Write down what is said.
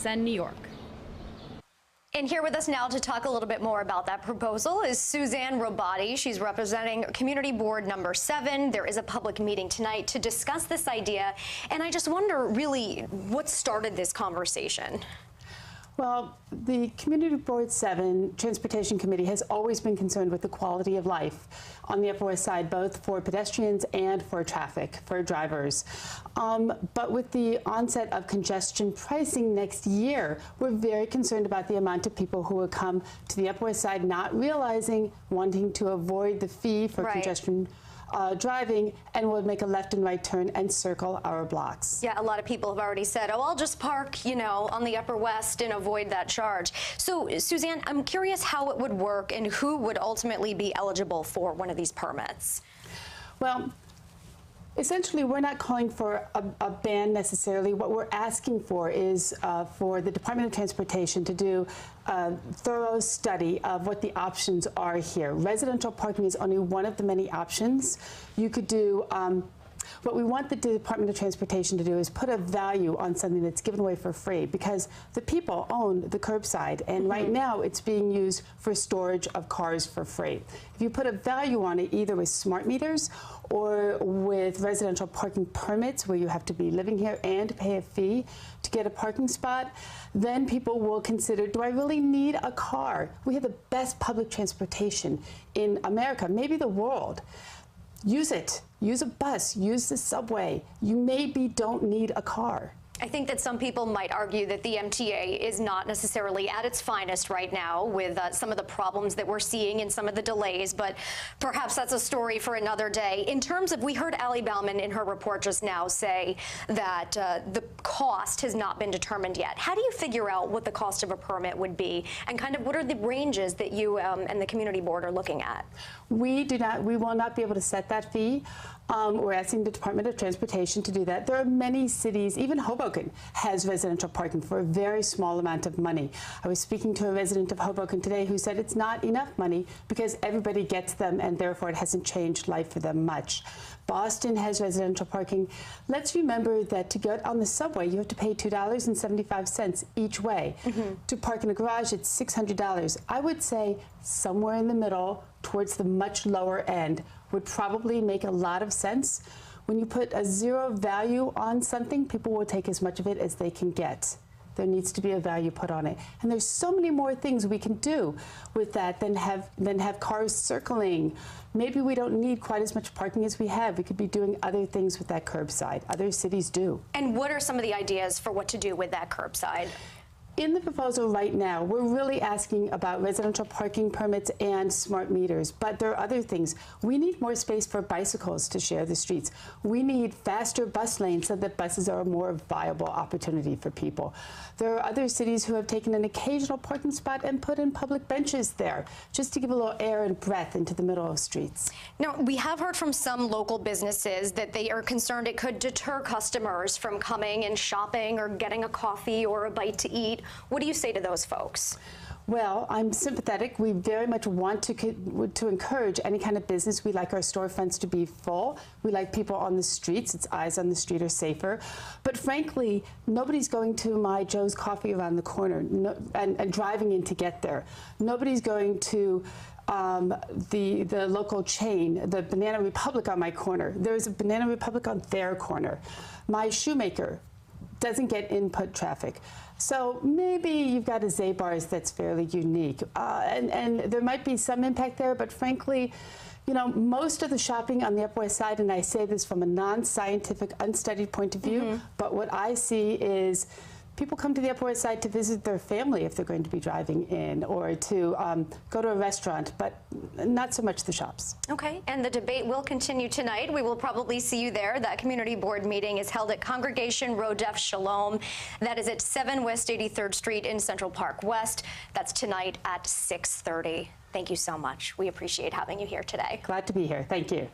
CBSN New York. And here with us now to talk a little bit more about that proposal is Suzanne Robotti. She's representing Community Board number 7. There is a public meeting tonight to discuss this idea. And I just wonder, really, what started this conversation? Well, the Community Board 7 Transportation Committee has always been concerned with the quality of life on the Upper West Side, both for pedestrians and for traffic, for drivers. But with the onset of congestion pricing next year, we're very concerned about the amount of people who will come to the Upper West Side not realizing, wanting to avoid the fee for congestion driving, and will make a left and right turn and circle our blocks. Yeah, a lot of people have already said, oh, I'll just park, you know, on the Upper West and avoid that charge. So, Suzanne, I'm curious how it would work and who would ultimately be eligible for one of these permits. Well, essentially, we're not calling for a ban necessarily. What we're asking for is for the Department of Transportation to do a thorough study of what the options are here. Residential parking is only one of the many options. You could do what we want the Department of Transportation to do is put a value on something that's given away for free, because the people own the curbside, and right now it's being used for storage of cars for free. If you put a value on it, either with smart meters or with residential parking permits, where you have to be living here and pay a fee to get a parking spot, then people will consider, do I really need a car? We have the best public transportation in America, maybe the world. Use it. Use a bus. Use the subway. You maybe don't need a car. I think that some people might argue that the MTA is not necessarily at its finest right now with some of the problems that we're seeing and some of the delays, but perhaps that's a story for another day. In terms of, we heard Allie Bauman in her report just now say that the cost has not been determined yet. How do you figure out what the cost of a permit would be, and kind of what are the ranges that you and the community board are looking at? We will not be able to set that fee. We're asking the Department of Transportation to do that. There are many cities, even Hoboken has residential parking for a very small amount of money. I was speaking to a resident of Hoboken today who said it's not enough money because everybody gets them, and therefore it hasn't changed life for them much. Boston has residential parking. Let's remember that to get on the subway, you have to pay $2.75 each way. To park in a garage, it's $600. I would say somewhere in the middle, towards the much lower end, would probably make a lot of sense. When you put a zero value on something, people will take as much of it as they can get. There needs to be a value put on it. And there's so many more things we can do with that than have cars circling. Maybe we don't need quite as much parking as we have. We could be doing other things with that curbside. Other cities do. And what are some of the ideas for what to do with that curbside? In the proposal right now, we're really asking about residential parking permits and smart meters, but there are other things. We need more space for bicycles to share the streets. We need faster bus lanes so that buses are a more viable opportunity for people. There are other cities who have taken an occasional parking spot and put in public benches there, just to give a little air and breath into the middle of streets. Now, we have heard from some local businesses that they are concerned it could deter customers from coming and shopping or getting a coffee or a bite to eat. What do you say to those folks? Well, I'm sympathetic. We very much want to encourage any kind of business. We like our storefronts to be full. We like people on the streets. It's eyes on the street are safer. But frankly, nobody's going to my Joe's Coffee around the corner and driving in to get there. Nobody's going to the local chain, the Banana Republic on my corner. There's a Banana Republic on their corner. My shoemaker doesn't get input traffic. So maybe you've got a Zabar's that's fairly unique. And there might be some impact there, but frankly, you know, most of the shopping on the Upper West Side, and I say this from a non-scientific, unstudied point of view, but what I see is people come to the Upper West Side to visit their family if they're going to be driving in, or to go to a restaurant, but not so much the shops. Okay, and the debate will continue tonight. We will probably see you there. That community board meeting is held at Congregation Rodef Shalom. That is at 7 West 83rd Street in Central Park West. That's tonight at 6:30. Thank you so much. We appreciate having you here today. Glad to be here. Thank you.